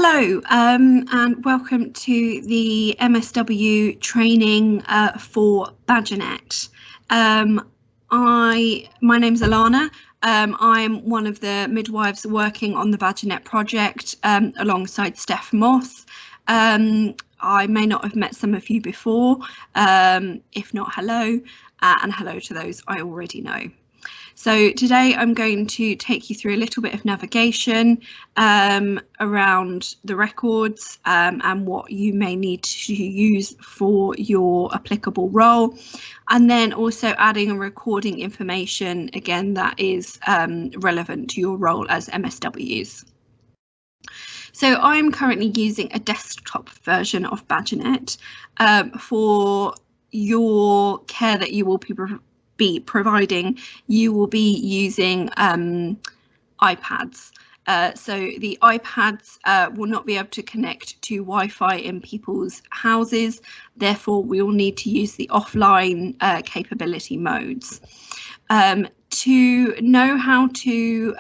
Hello and welcome to the MSW training for Badgernet. My name's Alana. I'm one of the midwives working on the Badgernet project alongside Steph Moss. I may not have met some of you before, if not, hello, and hello to those I already know. So today I'm going to take you through a little bit of navigation around the records and what you may need to use for your applicable role, and then also adding and recording information again that is relevant to your role as MSWs. So I'm currently using a desktop version of Badgernet for your care that you will be providing. You will be using iPads. So the iPads will not be able to connect to Wi-Fi in people's houses. Therefore, we will need to use the offline capability modes. To know how to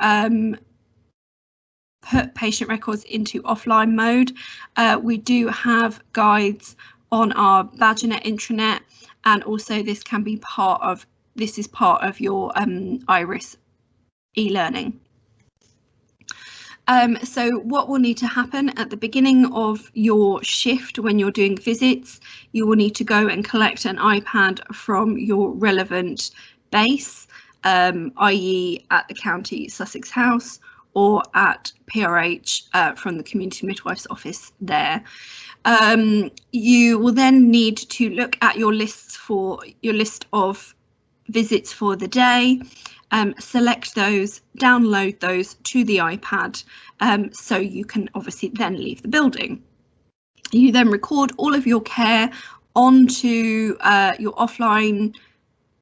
put patient records into offline mode, we do have guides on our Badgernet intranet, and also this can be part of your IRIS e-learning. So what will need to happen at the beginning of your shift when you're doing visits, you will need to go and collect an iPad from your relevant base, i.e. at the County Sussex House or at PRH from the Community Midwife's office there. You will then need to look at your list of visits for the day, select those, download those to the iPad, so you can obviously then leave the building. You then record all of your care onto your offline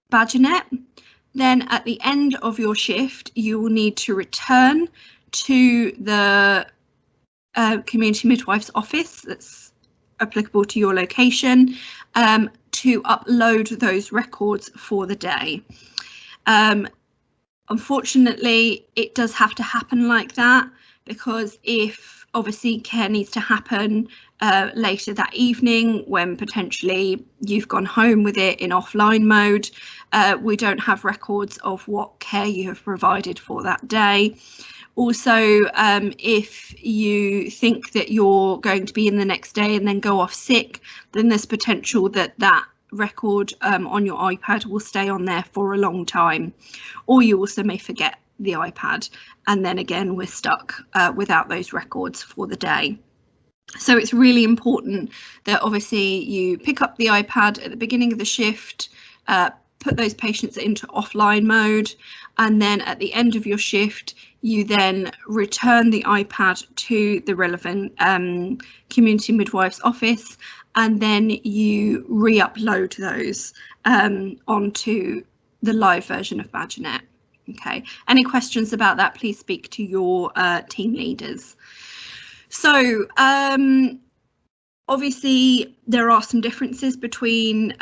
Badgernet. Then at the end of your shift, you will need to return to the Community Midwife's office that's applicable to your location to upload those records for the day. Unfortunately, it does have to happen like that, because if obviously care needs to happen later that evening when potentially you've gone home with it in offline mode, we don't have records of what care you have provided for that day. Also, if you think that you're going to be in the next day and then go off sick, then there's potential that that record on your iPad will stay on there for a long time, or you also may forget the iPad, and then again we're stuck without those records for the day. So it's really important that obviously you pick up the iPad at the beginning of the shift, put those patients into offline mode, and then at the end of your shift you then return the iPad to the relevant Community Midwife's office, and then you re-upload those onto the live version of Badgernet. Okay, any questions about that, please speak to your team leaders. So obviously there are some differences between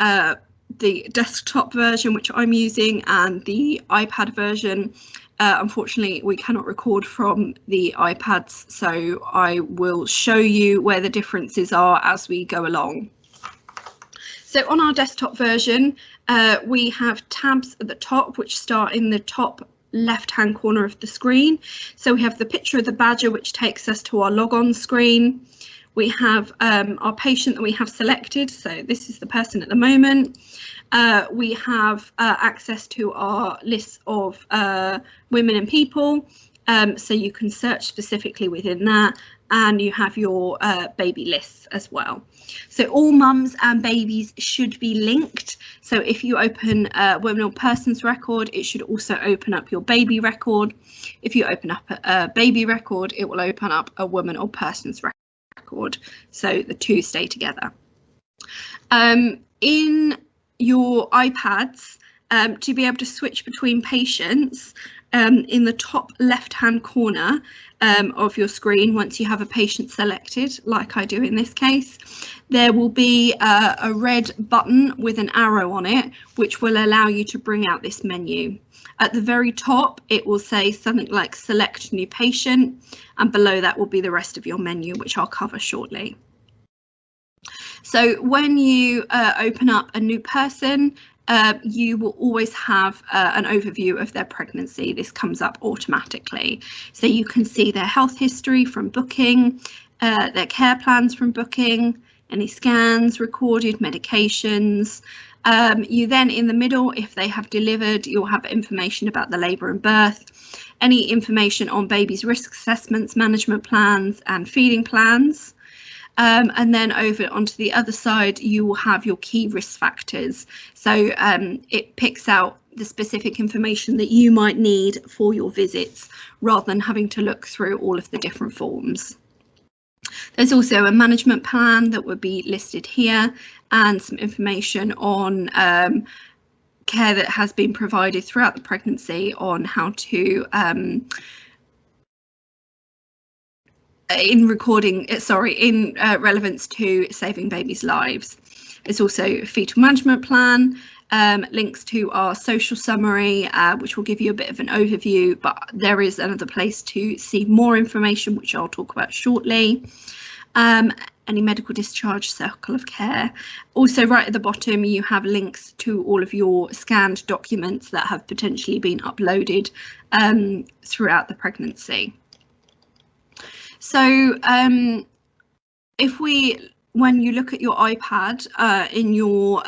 the desktop version, which I'm using, and the iPad version. Unfortunately, we cannot record from the iPads, so I will show you where the differences are as we go along. So on our desktop version, we have tabs at the top which start in the top left-hand corner of the screen. So we have the picture of the badger, which takes us to our log-on screen. We have our patient that we have selected, so this is the person at the moment. We have access to our list of women and people, so you can search specifically within that, and you have your baby lists as well. So all mums and babies should be linked. So if you open a women or persons record, it should also open up your baby record. If you open up a baby record, it will open up a woman or persons record. So the two stay together. In your iPads, to be able to switch between patients, in the top left-hand corner of your screen, once you have a patient selected, like I do in this case, there will be a red button with an arrow on it, which will allow you to bring out this menu. At the very top, it will say something like select new patient, and below that will be the rest of your menu, which I'll cover shortly. So when you open up a new person, you will always have an overview of their pregnancy. This comes up automatically. So you can see their health history from booking, their care plans from booking, any scans recorded, medications. You then, in the middle, if they have delivered, you'll have information about the labour and birth, any information on baby's risk assessments, management plans and feeding plans. And then over onto the other side, you will have your key risk factors. So it picks out the specific information that you might need for your visits, rather than having to look through all of the different forms. There's also a management plan that would be listed here, and some information on care that has been provided throughout the pregnancy on how to in relevance to saving babies' lives. There's also a fetal management plan, links to our social summary, which will give you a bit of an overview, but there is another place to see more information, which I'll talk about shortly. Any medical discharge, circle of care. Also, right at the bottom, you have links to all of your scanned documents that have potentially been uploaded throughout the pregnancy. So when you look at your iPad in your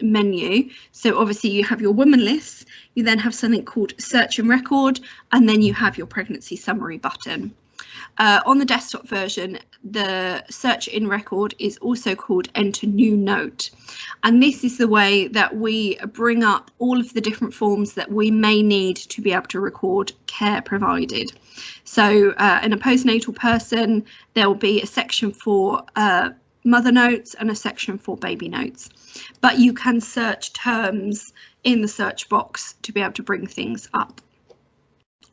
menu, so obviously you have your woman lists, you then have something called search and record, and then you have your pregnancy summary button. On the desktop version, the search in record is also called enter new note, and this is the way that we bring up all of the different forms that we may need to be able to record care provided. So in a postnatal person, there will be a section for mother notes and a section for baby notes, but you can search terms in the search box to be able to bring things up.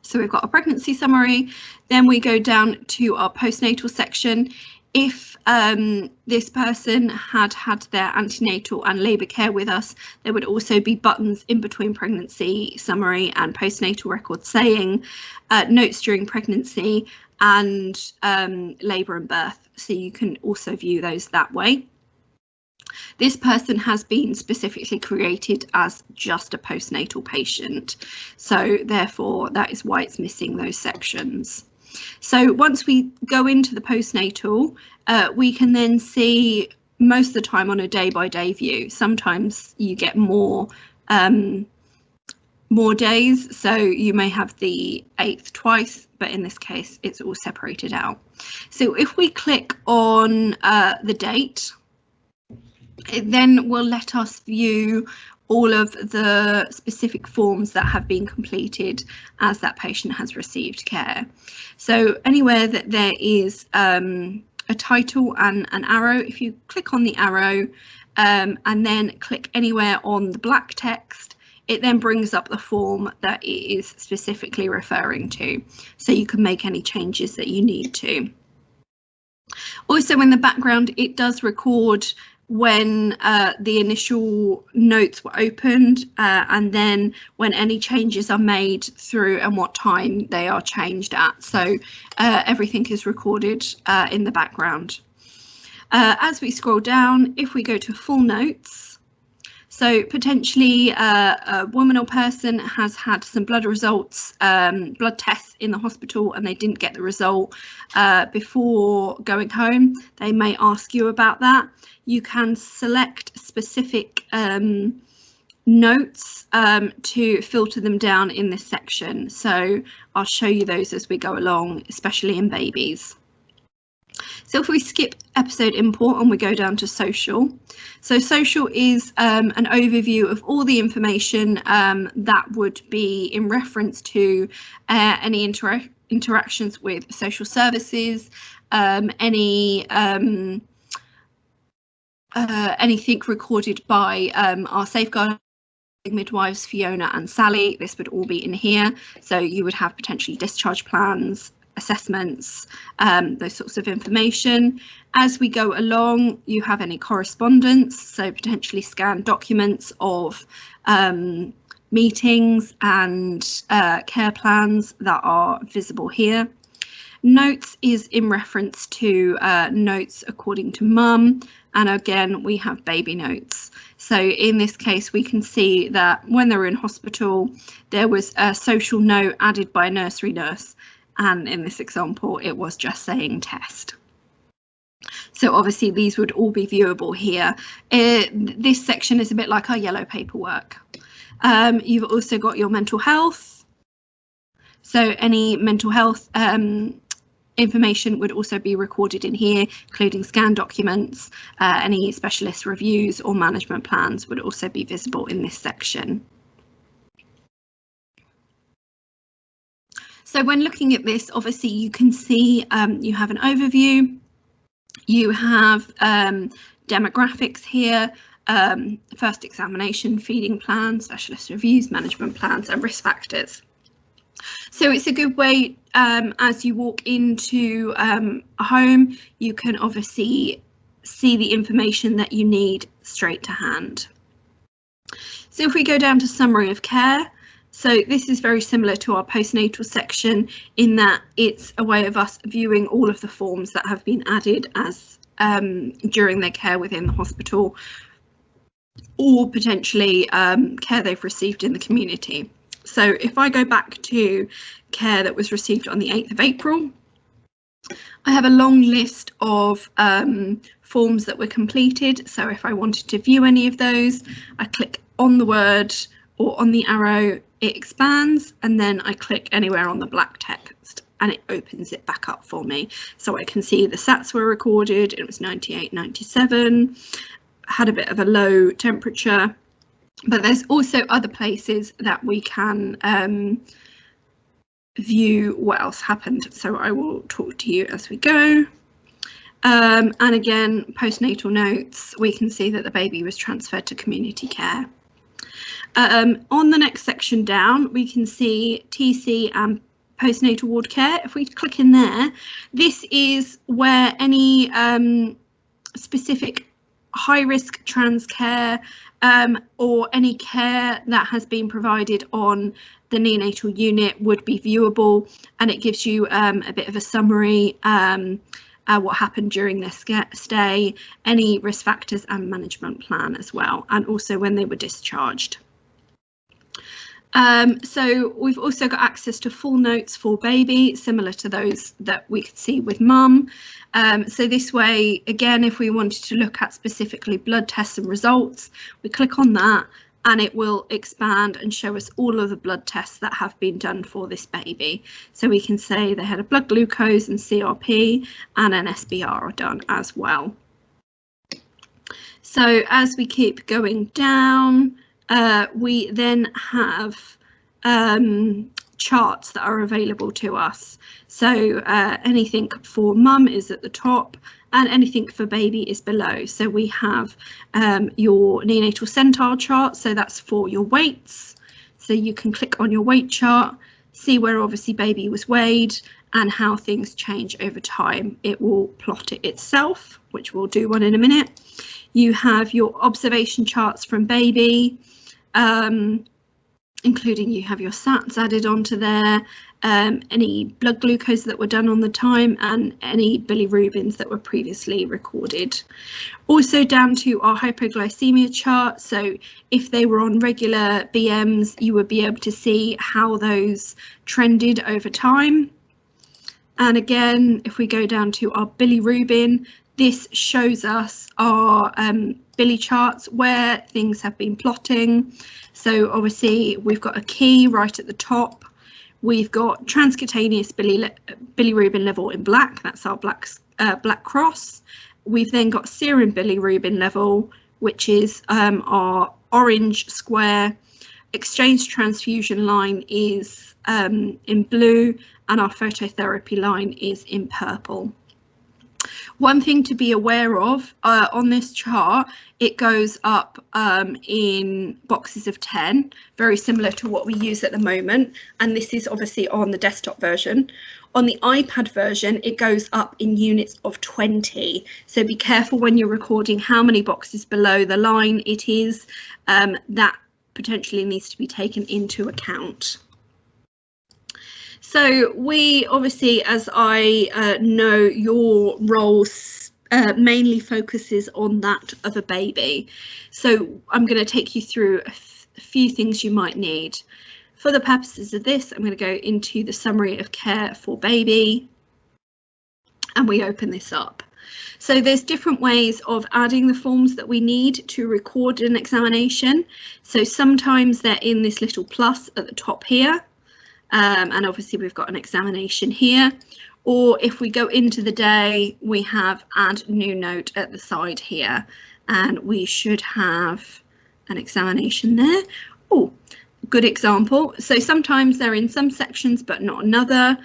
So we've got a pregnancy summary, then we go down to our postnatal section. If this person had had their antenatal and labour care with us, there would also be buttons in between pregnancy summary and postnatal record saying notes during pregnancy and labour and birth, so you can also view those that way. This person has been specifically created as just a postnatal patient, so therefore that is why it's missing those sections. So once we go into the postnatal, we can then see most of the time on a day-by-day view. Sometimes you get more days, so you may have the 8th twice, but in this case it's all separated out. So if we click on the date, it then will let us view all of the specific forms that have been completed as that patient has received care. So anywhere that there is a title and an arrow, if you click on the arrow and then click anywhere on the black text, it then brings up the form that it is specifically referring to, so you can make any changes that you need to. Also in the background, it does record when the initial notes were opened and then when any changes are made through and what time they are changed at. So everything is recorded in the background. As we scroll down, if we go to full notes, so potentially a woman or person has had some blood results, blood tests in the hospital, and they didn't get the result before going home. They may ask you about that. You can select specific notes to filter them down in this section. So I'll show you those as we go along, especially in babies. So if we skip episode import and we go down to social, so social is an overview of all the information that would be in reference to any interactions with social services, anything recorded by our safeguarding midwives Fiona and Sally, this would all be in here. So you would have potentially discharge plans, assessments, those sorts of information. As we go along, you have any correspondence, so potentially scanned documents of meetings and care plans that are visible here. Notes is in reference to notes according to mum, and again we have baby notes. So in this case we can see that when they were in hospital there was a social note added by a nursery nurse, and in this example it was just saying test. So obviously these would all be viewable here. This section is a bit like our yellow paperwork. You've also got your mental health. So any mental health information would also be recorded in here, including scanned documents. Any specialist reviews or management plans would also be visible in this section. So when looking at this, obviously you can see you have an overview, you have demographics here, first examination, feeding plans, specialist reviews, management plans and risk factors. So it's a good way, as you walk into a home, you can obviously see the information that you need straight to hand. So if we go down to summary of care, so this is very similar to our postnatal section in that it's a way of us viewing all of the forms that have been added as during their care within the hospital, or potentially care they've received in the community. So if I go back to care that was received on the 8th of April, I have a long list of forms that were completed. So if I wanted to view any of those, I click on the word or on the arrow, it expands, and then I click anywhere on the black text and it opens it back up for me. So I can see the SATs were recorded, it was 98, 97, had a bit of a low temperature. But there's also other places that we can view what else happened. So I will talk to you as we go. And again, postnatal notes, we can see that the baby was transferred to community care. On the next section down, we can see TC and postnatal ward care. If we click in there, this is where any specific high risk trans care or any care that has been provided on the neonatal unit would be viewable, and it gives you a bit of a summary what happened during their stay, any risk factors and management plan as well, and also when they were discharged. So we've also got access to full notes for baby, similar to those that we could see with mum. So this way, again, if we wanted to look at specifically blood tests and results, we click on that and it will expand and show us all of the blood tests that have been done for this baby. So we can say they had a blood glucose and CRP and an SBR done as well. So as we keep going down, we then have charts that are available to us. So anything for mum is at the top and anything for baby is below. So we have your neonatal centile chart, so that's for your weights. So you can click on your weight chart, see where obviously baby was weighed and how things change over time. It will plot it itself, which we'll do one in a minute. You have your observation charts from baby, including you have your SATs added onto there, any blood glucose that were done on the time and any bilirubins that were previously recorded. Also down to our hypoglycemia chart, so if they were on regular BMs you would be able to see how those trended over time. And again, if we go down to our bilirubin, this shows us our Billy charts where things have been plotting. So obviously we've got a key right at the top. We've got transcutaneous bilirubin level in black. That's our black cross. We've then got serum bilirubin level, which is our orange square. Exchange transfusion line is in blue, and our phototherapy line is in purple. One thing to be aware of on this chart, it goes up in boxes of 10, very similar to what we use at the moment. And this is obviously on the desktop version. On the iPad version, it goes up in units of 20. So be careful when you're recording how many boxes below the line it is. That potentially needs to be taken into account. So we obviously, as I know, your role mainly focuses on that of a baby. So I'm going to take you through a few things you might need. For the purposes of this, I'm going to go into the summary of care for baby, and we open this up. So there's different ways of adding the forms that we need to record an examination. So sometimes they're in this little plus at the top here. And obviously we've got an examination here, or if we go into the day, we have add new note at the side here, and we should have an examination there. Oh, good example. So sometimes they're in some sections but not another,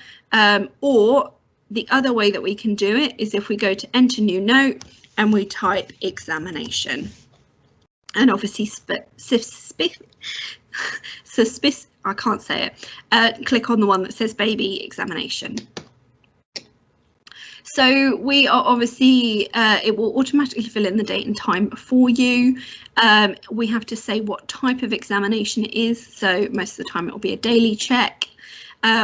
or the other way that we can do it is if we go to enter new note and we type examination, and obviously I can't say it. Click on the one that says baby examination. So we are obviously, it will automatically fill in the date and time for you. We have to say what type of examination it is. So most of the time it will be a daily check.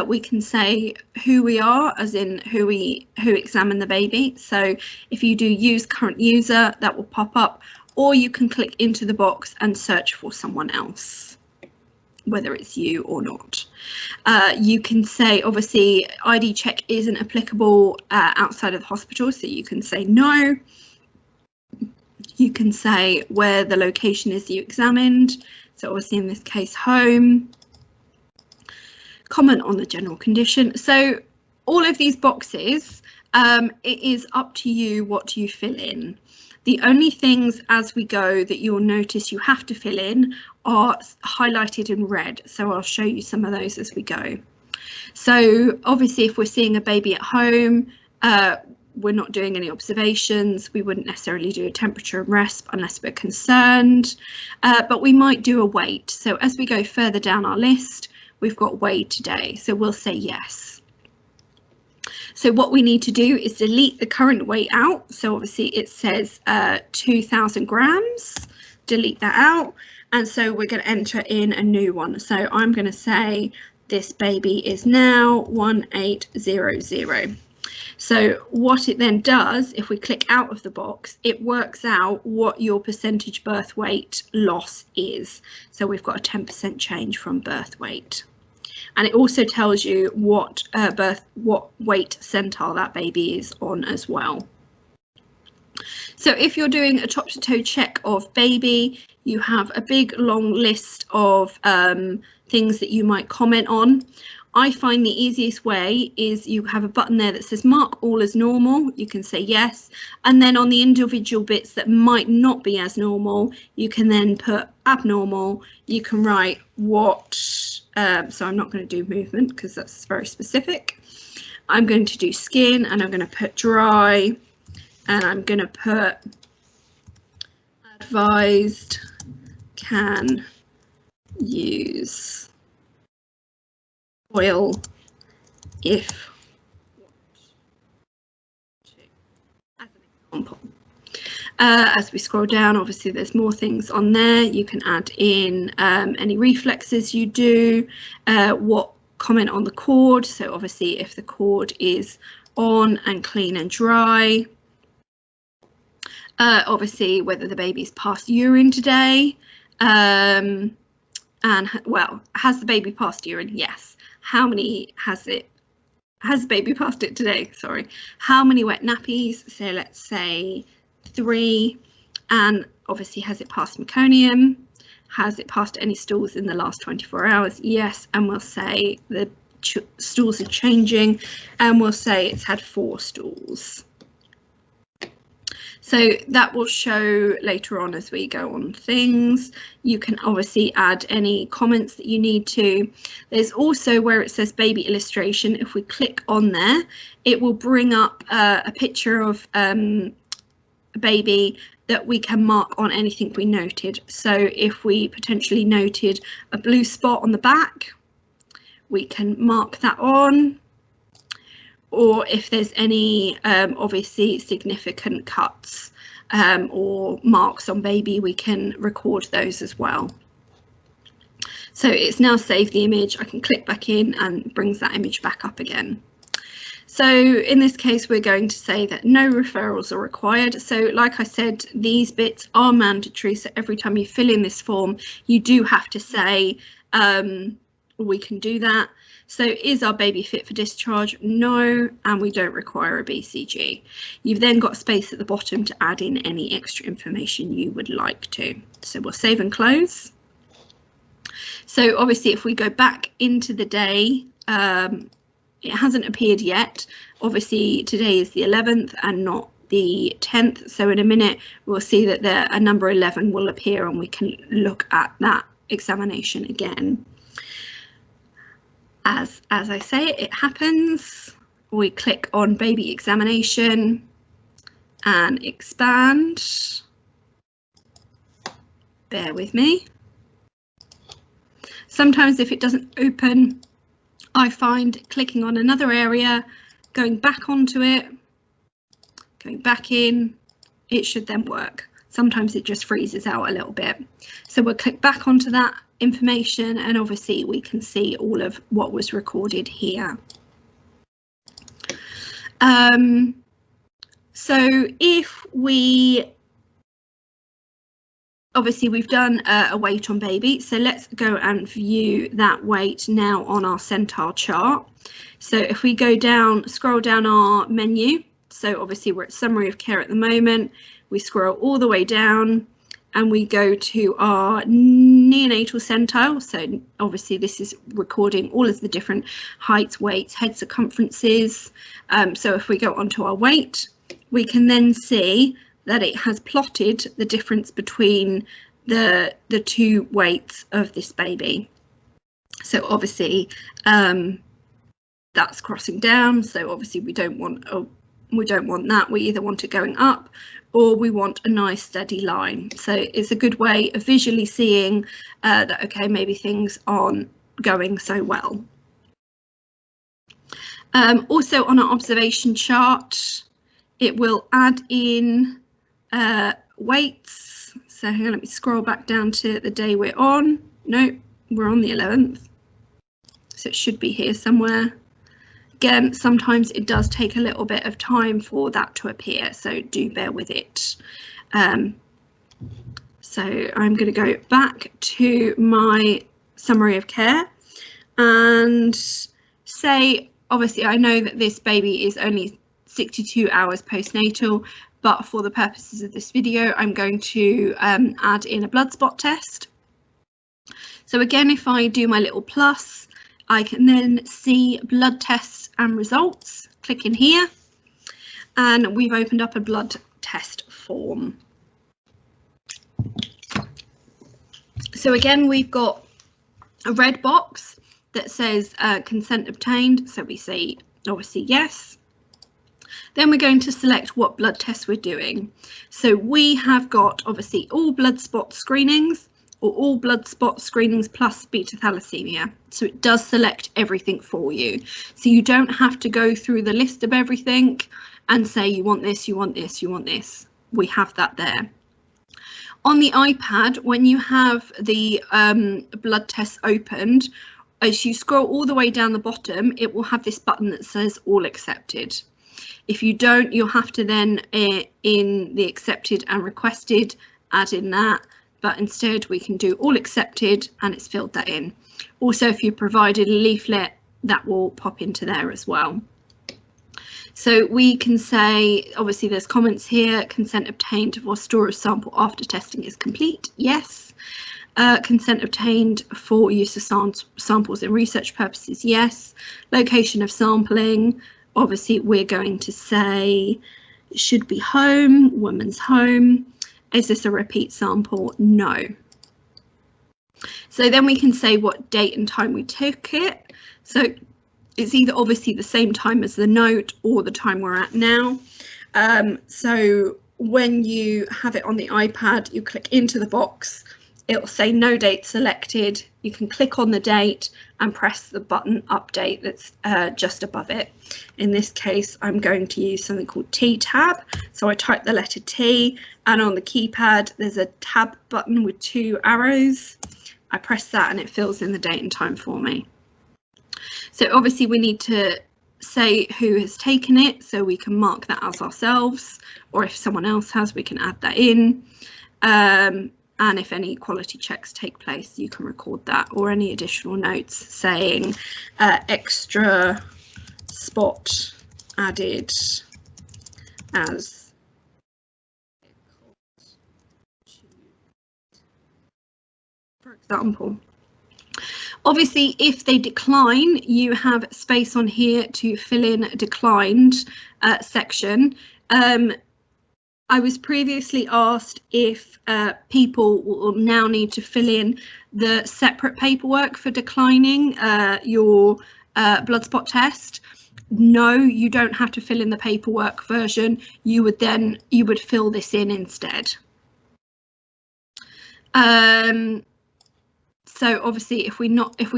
We can say who we are, as in who examined the baby. So if you do use current user, that will pop up, or you can click into the box and search for someone else, whether it's you or not. You can say, obviously, ID check isn't applicable outside of the hospital, so you can say no. You can say where the location is you examined, so obviously in this case home. Comment on the general condition. So all of these boxes, it is up to you what you fill in. The only things as we go that you'll notice you have to fill in are highlighted in red. So I'll show you some of those as we go. So obviously if we're seeing a baby at home, we're not doing any observations. We wouldn't necessarily do a temperature and resp unless we're concerned, but we might do a weight. So as we go further down our list, we've got weighed today. So we'll say yes. So what we need to do is delete the current weight out. So obviously it says 2,000 grams, delete that out. And so we're going to enter in a new one. So I'm going to say this baby is now 1800. So what it then does, if we click out of the box, it works out what your percentage birth weight loss is. So we've got a 10% change from birth weight. And it also tells you what weight centile that baby is on as well. So if you're doing a top to toe check of baby, you have a big long list of things that you might comment on. I find the easiest way is you have a button there that says mark all as normal. You can say yes, and then on the individual bits that might not be as normal, you can then put abnormal. You can write what, so I'm not going to do movement because that's very specific. I'm going to do skin, and I'm going to put dry, and I'm going to put advised can use oil if as an example. As we scroll down, obviously there's more things on there. You can add in any reflexes you do, what comment on the cord, so obviously if the cord is on and clean and dry. Obviously whether the baby's passed urine today, and well, has the baby passed urine? Yes. How many has the baby passed it today? Sorry. How many wet nappies? So let's say 3. And obviously, has it passed meconium? Has it passed any stools in the last 24 hours? Yes. And we'll say the stools are changing, and we'll say it's had 4 stools. So that will show later on as we go on things. You can obviously add any comments that you need to. There's also where it says baby illustration. If we click on there, it will bring up a picture of a baby that we can mark on anything we noted. So if we potentially noted a blue spot on the back, we can mark that on. Or if there's any obviously significant cuts or marks on baby, we can record those as well. So it's now saved the image. I can click back in and brings that image back up again. So in this case, we're going to say that no referrals are required. So like I said, these bits are mandatory. So every time you fill in this form, you do have to say we can do that. So is our baby fit for discharge? No, and we don't require a BCG. You've then got space at the bottom to add in any extra information you would like to. So we'll save and close. So obviously if we go back into the day, it hasn't appeared yet. Obviously today is the 11th and not the 10th. So in a minute, we'll see that a number 11 will appear and we can look at that examination again. As I say, it happens. We click on baby examination and expand. Bear with me. Sometimes if it doesn't open, I find clicking on another area, going back onto it, going back in, it should then work. Sometimes it just freezes out a little bit. So we'll click back onto that information and obviously we can see all of what was recorded here. So if we obviously we've done a weight on baby, so let's go and view that weight now on our centile chart. So if we go down, scroll down our menu, so obviously we're at summary of care at the moment, we scroll all the way down and we go to our neonatal centile. So obviously this is recording all of the different heights, weights, head circumferences. So if we go onto our weight, we can then see that it has plotted the difference between the two weights of this baby. So obviously that's crossing down. So obviously we don't want that. We either want it going up or we want a nice steady line. So it's a good way of visually seeing that, okay, maybe things aren't going so well. Also on our observation chart, it will add in weights. So hang on, let me scroll back down to the day we're on. No, we're on the 11th. So it should be here somewhere. Again, sometimes it does take a little bit of time for that to appear, so do bear with it. So I'm going to go back to my summary of care and say, obviously, I know that this baby is only 62 hours postnatal, but for the purposes of this video, I'm going to add in a blood spot test. So again, if I do my little plus, I can then see blood tests and results. Click in here and we've opened up a blood test form. So again, we've got a red box that says consent obtained. So we say obviously yes. Then we're going to select what blood tests we're doing. So we have got obviously all blood spot screenings, or all blood spot screenings plus beta thalassemia. So it does select everything for you. So you don't have to go through the list of everything and say you want this, you want this, you want this. We have that there. On the iPad, when you have the blood tests opened, as you scroll all the way down the bottom, it will have this button that says all accepted. If you don't, you'll have to then in the accepted and requested, add in that. But instead we can do all accepted and it's filled that in. Also, if you provided a leaflet, that will pop into there as well. So we can say, obviously there's comments here, consent obtained for storage sample after testing is complete, yes. Consent obtained for use of samples in research purposes, yes. Location of sampling, obviously we're going to say Should be home, woman's home. Is this a repeat sample? No. So then we can say what date and time we took it. So it's either obviously the same time as the note or the time we're at now. So when you have it on the iPad, you click into the box, it will say no date selected. You can click on the date and press the button update that's just above it. In this case, I'm going to use something called T tab. So I type the letter T, and on the keypad, there's a tab button with 2 arrows. I press that and it fills in the date and time for me. So obviously we need to say who has taken it, so we can mark that as ourselves, or if someone else has, we can add that in. And if any quality checks take place, you can record that, or any additional notes saying extra spot added as, for example. Obviously, if they decline, you have space on here to fill in a declined section. I was previously asked if people will now need to fill in the separate paperwork for declining your blood spot test. No, you don't have to fill in the paperwork version. You would fill this in instead. So obviously, if we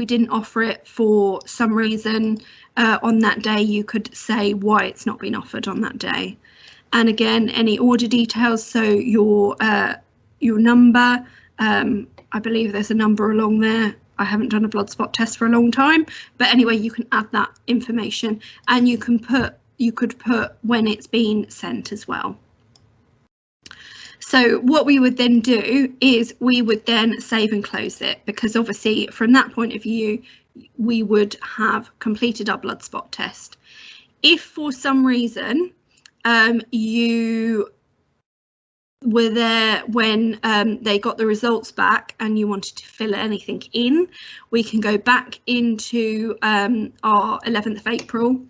didn't offer it for some reason on that day, you could say why it's not been offered on that day. And again, any order details, so your number, I believe there's a number along there. I haven't done a blood spot test for a long time, but anyway, you can add that information, and you could put when it's been sent as well. So what we would then do is we would then save and close it, because obviously from that point of view, we would have completed our blood spot test. If for some reason you were there when they got the results back and you wanted to fill anything in, we can go back into our 11th of April,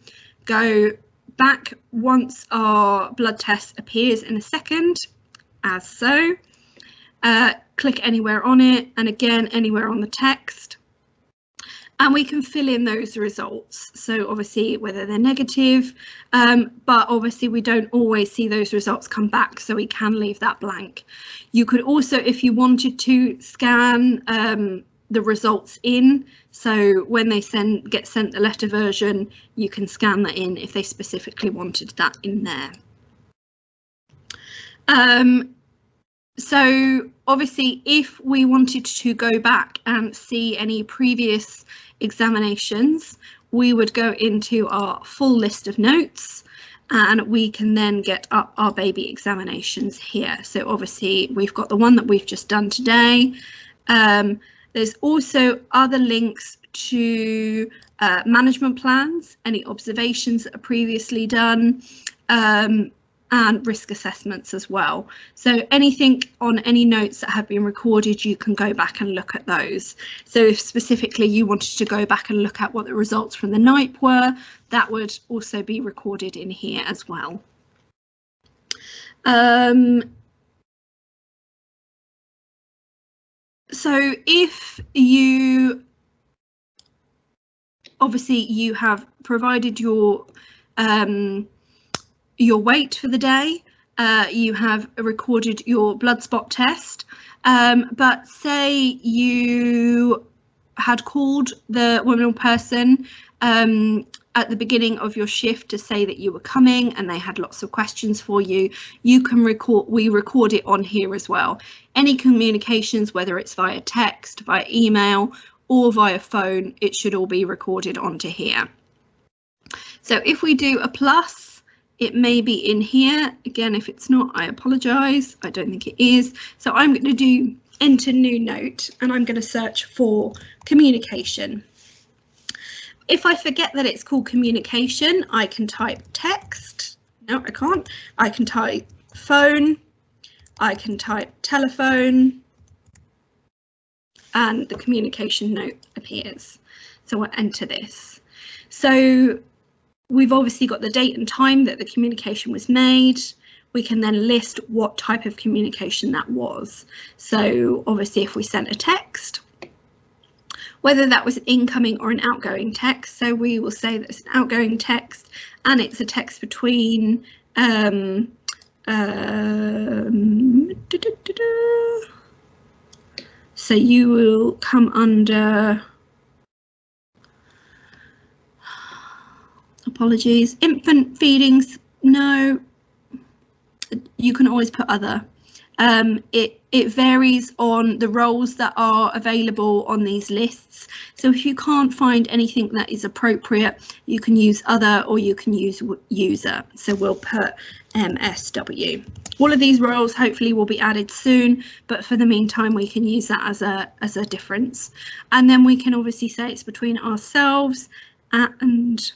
go back once our blood test appears in a second, as so, click anywhere on it, and again anywhere on the text, and we can fill in those results. So obviously whether they're negative, but obviously we don't always see those results come back, so we can leave that blank. You could also, if you wanted to, scan the results in, so when they get sent the letter version, you can scan that in if they specifically wanted that in there. So obviously, if we wanted to go back and see any previous examinations, we would go into our full list of notes, and we can then get up our baby examinations here. So obviously we've got the one that we've just done today. There's also other links to management plans, any observations that are previously done, and risk assessments as well. So anything on any notes that have been recorded, you can go back and look at those. So if specifically you wanted to go back and look at what the results from the night were, that would also be recorded in here as well. So if you, obviously you have provided your weight for the day, you have recorded your blood spot test, but say you had called the woman or person at the beginning of your shift to say that you were coming and they had lots of questions for you, we record it on here as well. Any communications, whether it's via text, via email, or via phone, it should all be recorded onto here. So if we do a plus, it may be in here. Again, if it's not, I apologise. I don't think it is. So I'm going to do enter new note, and I'm going to search for communication. If I forget that it's called communication, I can type text. No, I can't. I can type phone. I can type telephone. And the communication note appears. So I'll enter this. So we've obviously got the date and time that the communication was made. We can then list what type of communication that was. So obviously if we sent a text, whether that was incoming or an outgoing text. So we will say that it's an outgoing text and it's a text between so you will come under, apologies, infant feedings, no, you can always put other. It varies on the roles that are available on these lists. So if you can't find anything that is appropriate, you can use other or you can use user. So we'll put MSW. All of these roles hopefully will be added soon, but for the meantime we can use that as a difference. And then we can obviously say it's between ourselves and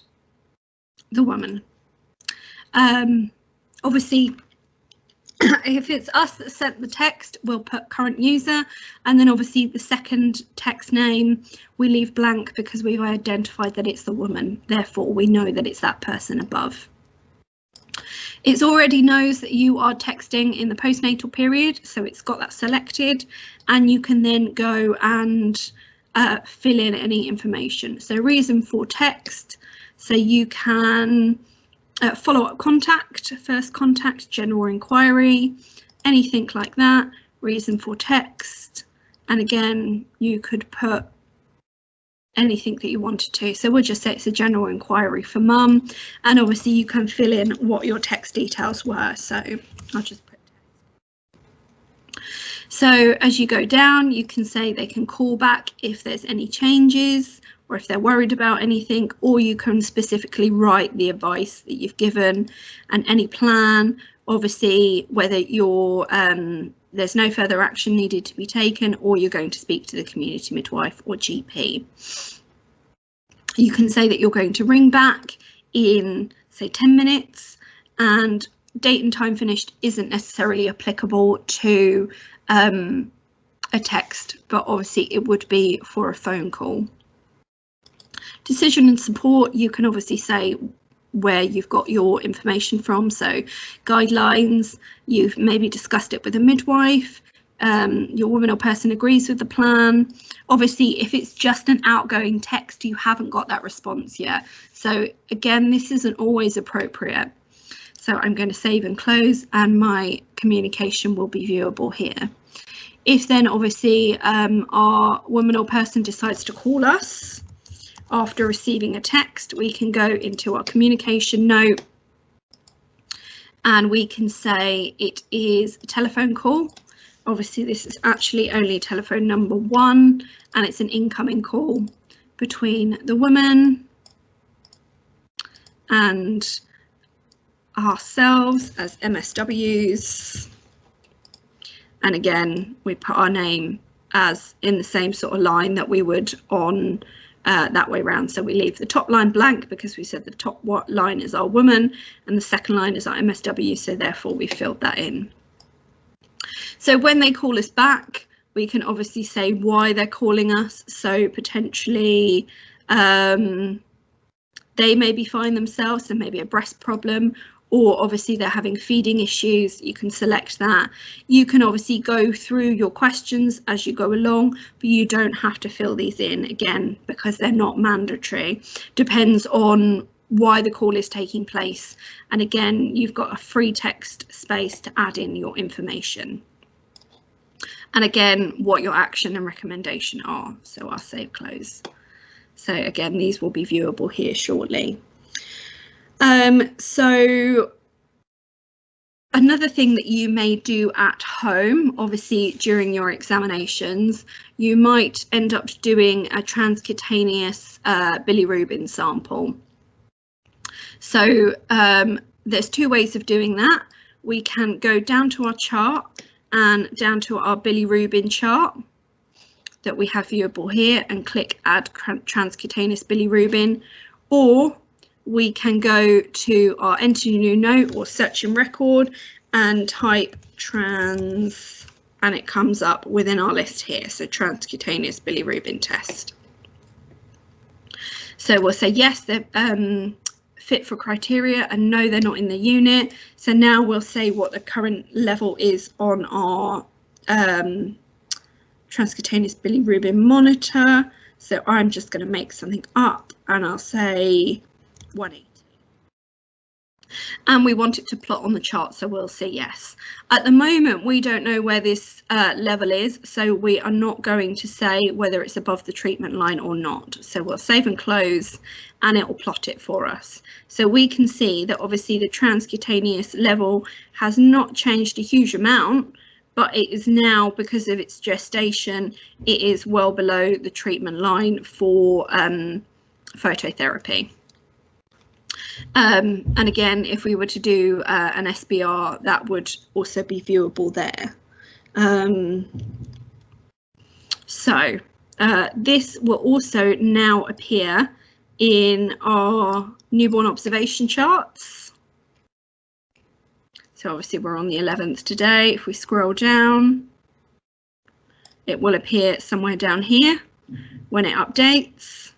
the woman. Obviously, if it's us that sent the text, we'll put current user, and then obviously the second text name we leave blank because we've identified that it's the woman, therefore we know that it's that person above. It already knows that you are texting in the postnatal period, so it's got that selected, and you can then go and fill in any information. So reason for text, so you can follow-up contact, first contact, general inquiry, anything like that, reason for text, and again you could put anything that you wanted to. So we'll just say it's a general inquiry for mum, and obviously you can fill in what your text details were, so I'll just put text. So as you go down, you can say they can call back if there's any changes or if they're worried about anything, or you can specifically write the advice that you've given and any plan, obviously whether you're there's no further action needed to be taken, or you're going to speak to the community midwife or GP. You can say that you're going to ring back in, say, 10 minutes, and date and time finished isn't necessarily applicable to a text, but obviously it would be for a phone call. Decision and support, you can obviously say where you've got your information from, so guidelines, you've maybe discussed it with a midwife, your woman or person agrees with the plan. Obviously if it's just an outgoing text, you haven't got that response yet, so again this isn't always appropriate. So I'm going to save and close, and my communication will be viewable here. If then obviously our woman or person decides to call us after receiving a text, we can go into our communication note and we can say it is a telephone call. Obviously this is actually only telephone number 1, and it's an incoming call between the woman and ourselves as MSWs, and again we put our name as in the same sort of line that we would on that way round. So we leave the top line blank because we said the top line is our woman and the second line is our MSW, so therefore we filled that in. So when they call us back, we can obviously say why they're calling us. So potentially they maybe find themselves, so maybe a breast problem, or obviously they're having feeding issues. You can select that. You can obviously go through your questions as you go along, but you don't have to fill these in again because they're not mandatory. Depends on why the call is taking place, and again you've got a free text space to add in your information, and again what your action and recommendation are. So I'll save close. So again these will be viewable here shortly. So another thing that you may do at home, obviously during your examinations, you might end up doing a transcutaneous bilirubin sample. So there's 2 ways of doing that. We can go down to our chart and down to our bilirubin chart that we have viewable here and click add transcutaneous bilirubin, or we can go to our enter new note or search in record and type trans, and it comes up within our list here. So transcutaneous bilirubin test. So we'll say yes, the fit for criteria and no, they're not in the unit. So now we'll say what the current level is on our transcutaneous bilirubin monitor. So I'm just going to make something up and I'll say 180. And we want it to plot on the chart, so we'll say yes. At the moment, we don't know where this level is, so we are not going to say whether it's above the treatment line or not. So we'll save and close, and it will plot it for us. So we can see that obviously the transcutaneous level has not changed a huge amount, but it is now, because of its gestation, it is well below the treatment line for phototherapy. And again, if we were to do an SBR, that would also be viewable there. So this will also now appear in our newborn observation charts. So obviously we're on the 11th today. If we scroll down, it will appear somewhere down here when it updates.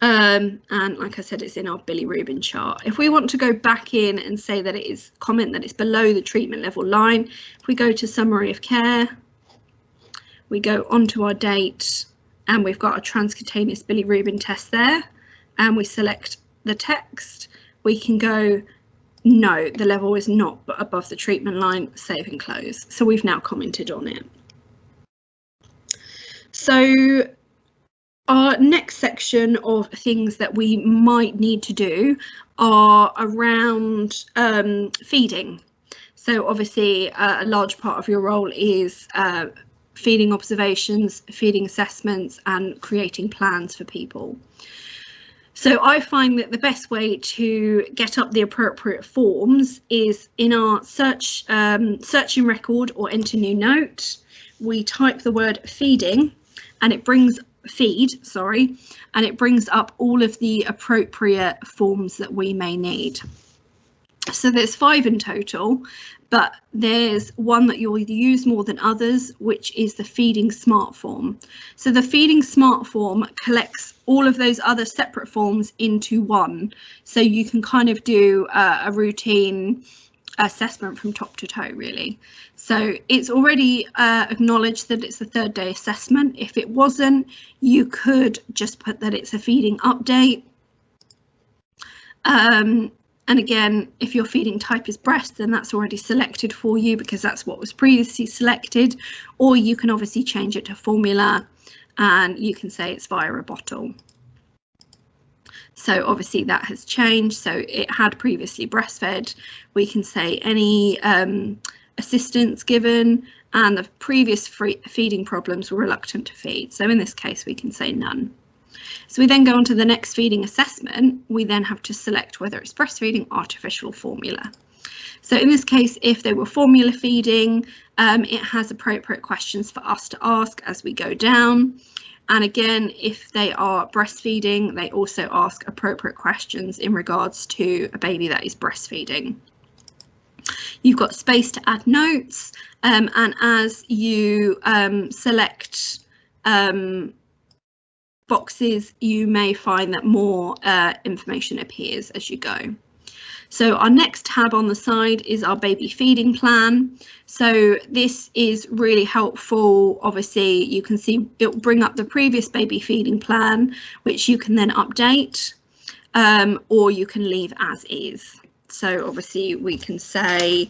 And like I said, it's in our bilirubin chart. If we want to go back in and say that it is, comment that it's below the treatment level line, if we go to summary of care, we go onto our date and we've got a transcutaneous bilirubin test there, and we select the text, we can go, no, the level is not above the treatment line, save and close. So we've now commented on it. So our next section of things that we might need to do are around feeding. So obviously a large part of your role is feeding observations, feeding assessments, and creating plans for people. So I find that the best way to get up the appropriate forms is in our searching record or enter new note, we type the word feeding and it brings and it brings up all of the appropriate forms that we may need. So there's 5 in total, but there's one that you'll use more than others, which is the feeding smart form. So the feeding smart form collects all of those other separate forms into one. So you can kind of do a routine assessment from top to toe, really. So it's already acknowledged that it's a 3rd day assessment. If it wasn't, you could just put that it's a feeding update. And again, if your feeding type is breast, then that's already selected for you because that's what was previously selected, or you can obviously change it to formula and you can say it's via a bottle. So obviously that has changed. So it had previously breastfed. We can say any assistance given, and the previous feeding problems were reluctant to feed. So in this case, we can say none. So we then go on to the next feeding assessment. We then have to select whether it's breastfeeding, artificial formula. So in this case, if they were formula feeding, it has appropriate questions for us to ask as we go down. And again, if they are breastfeeding, they also ask appropriate questions in regards to a baby that is breastfeeding. You've got space to add notes, and as you select boxes, you may find that more information appears as you go. So our next tab on the side is our baby feeding plan. So this is really helpful. Obviously, you can see it will bring up the previous baby feeding plan, which you can then update, or you can leave as is. So obviously we can say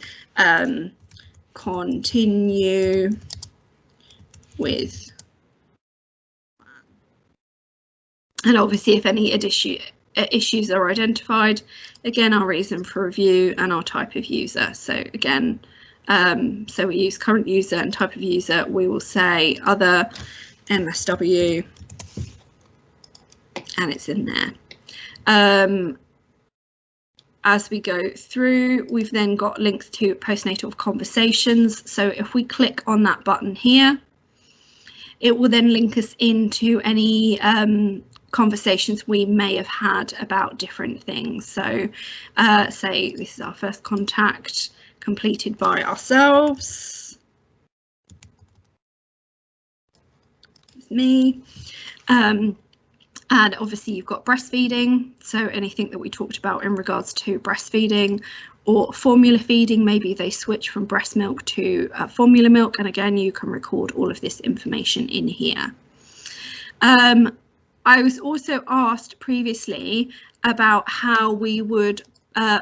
continue with, and obviously if any issues are identified, again, our reason for review and our type of user. So again, so we use current user and type of user, we will say other MSW, and it's in there. As we go through, we've then got links to postnatal conversations. So if we click on that button here, it will then link us into any conversations we may have had about different things. So say this is our first contact completed by ourselves. It's me. And obviously you've got breastfeeding, so anything that we talked about in regards to breastfeeding or formula feeding, maybe they switch from breast milk to formula milk, and again you can record all of this information in here. I was also asked previously about how we would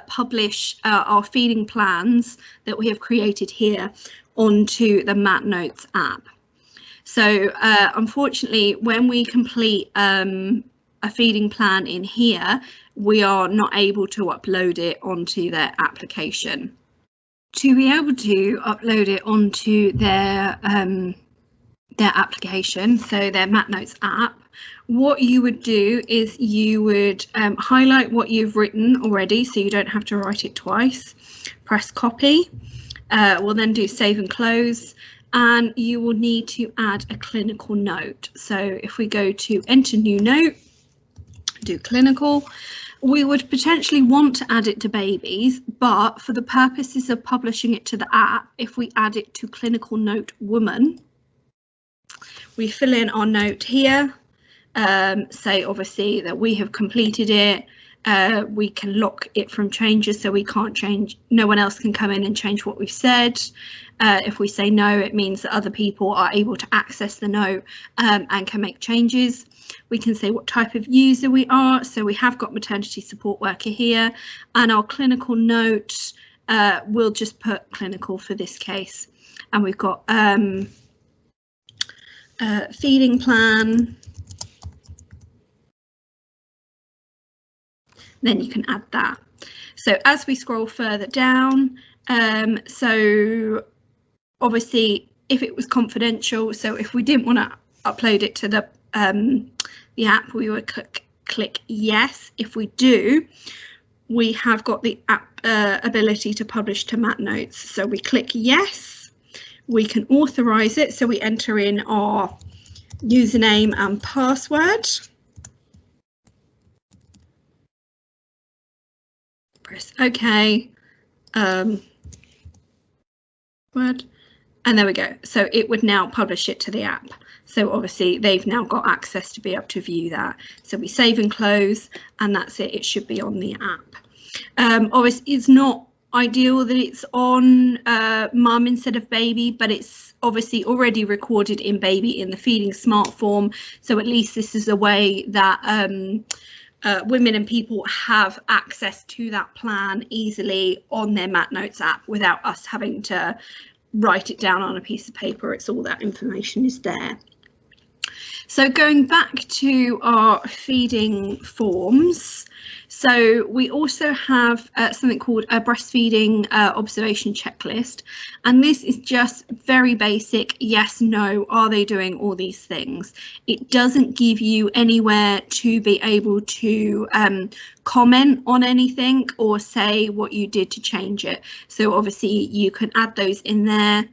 publish our feeding plans that we have created here onto the MatNotes app. So unfortunately, when we complete a feeding plan in here, we are not able to upload it onto their application. To be able to upload it onto their application, so their MatNotes app, what you would do is you would highlight what you've written already, so you don't have to write it twice. Press copy. We'll then do save and close, and you will need to add a clinical note. So if we go to enter new note, do clinical, we would potentially want to add it to babies, but for the purposes of publishing it to the app, if we add it to clinical note woman, we fill in our note here, say obviously that we have completed it. We can lock it from changes, so we can't change, no one else can come in and change what we've said. If we say no, it means that other people are able to access the note and can make changes. We can say what type of user we are, so we have got maternity support worker here, and our clinical note, we'll just put clinical for this case, and we've got feeding plan. Then you can add that. So as we scroll further down, so obviously if it was confidential, so if we didn't want to upload it to the app, we would click yes. If we do, we have got the app ability to publish to MatNotes. So we click yes, we can authorize it, so we enter in our username and password. Press OK, word, and there we go. So it would now publish it to the app. So obviously they've now got access to be able to view that. So we save and close, and that's it. It should be on the app. Obviously it's not ideal that it's on mum instead of baby, but it's obviously already recorded in baby in the feeding smart form. So at least this is a way that women and people have access to that plan easily on their MatNotes app without us having to write it down on a piece of paper. It's all that information is there. So going back to our feeding forms, so we also have something called a breastfeeding observation checklist, and this is just very basic yes, no, are they doing all these things? It doesn't give you anywhere to be able to comment on anything or say what you did to change it. So obviously you can add those in there.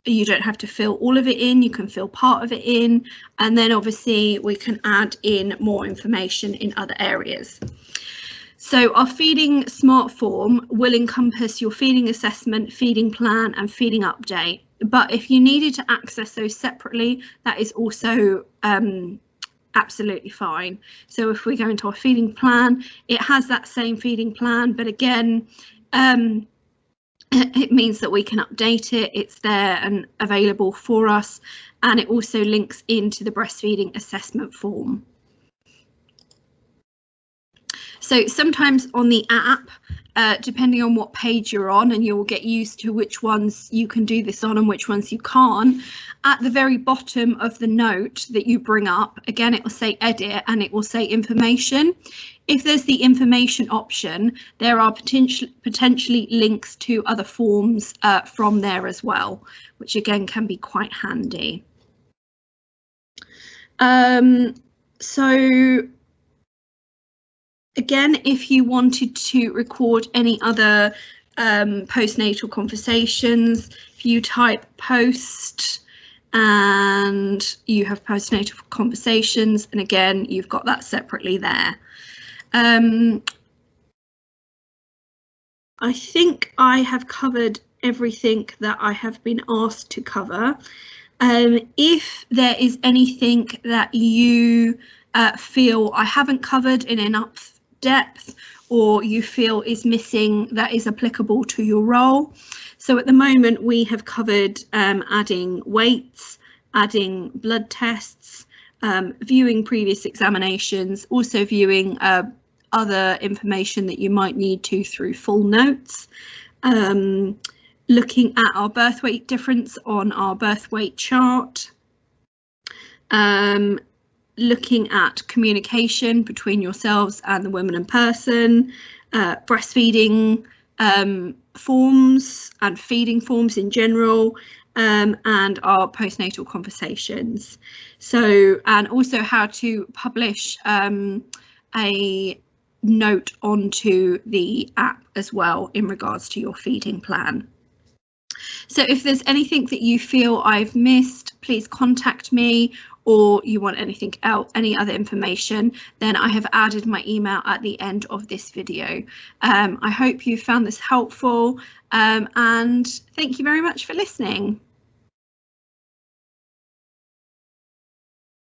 You don't have to fill all of it in, you can fill part of it in, and then obviously we can add in more information in other areas. So our feeding smart form will encompass your feeding assessment, feeding plan and feeding update. But if you needed to access those separately, that is also absolutely fine. So if we go into our feeding plan, it has that same feeding plan, but again, it means that we can update it, it's there and available for us, and it also links into the breastfeeding assessment form. So sometimes on the app, depending on what page you're on, and you'll get used to which ones you can do this on and which ones you can't, at the very bottom of the note that you bring up, again, it will say edit and it will say information. If there's the information option, there are potentially links to other forms from there as well, which again can be quite handy. So again, if you wanted to record any other postnatal conversations, if you type post and you have postnatal conversations, and again, you've got that separately there. I think I have covered everything that I have been asked to cover. If there is anything that you feel I haven't covered in enough depth, or you feel is missing that is applicable to your role. So at the moment we have covered adding weights, adding blood tests, viewing previous examinations, also viewing other information that you might need to through full notes, looking at our birth weight difference on our birth weight chart, looking at communication between yourselves and the woman and person, breastfeeding forms and feeding forms in general, and our postnatal conversations. So, and also how to publish a note onto the app as well in regards to your feeding plan. So if there's anything that you feel I've missed, please contact me, or you want anything else, any other information, then I have added my email at the end of this video. I hope you found this helpful, and thank you very much for listening.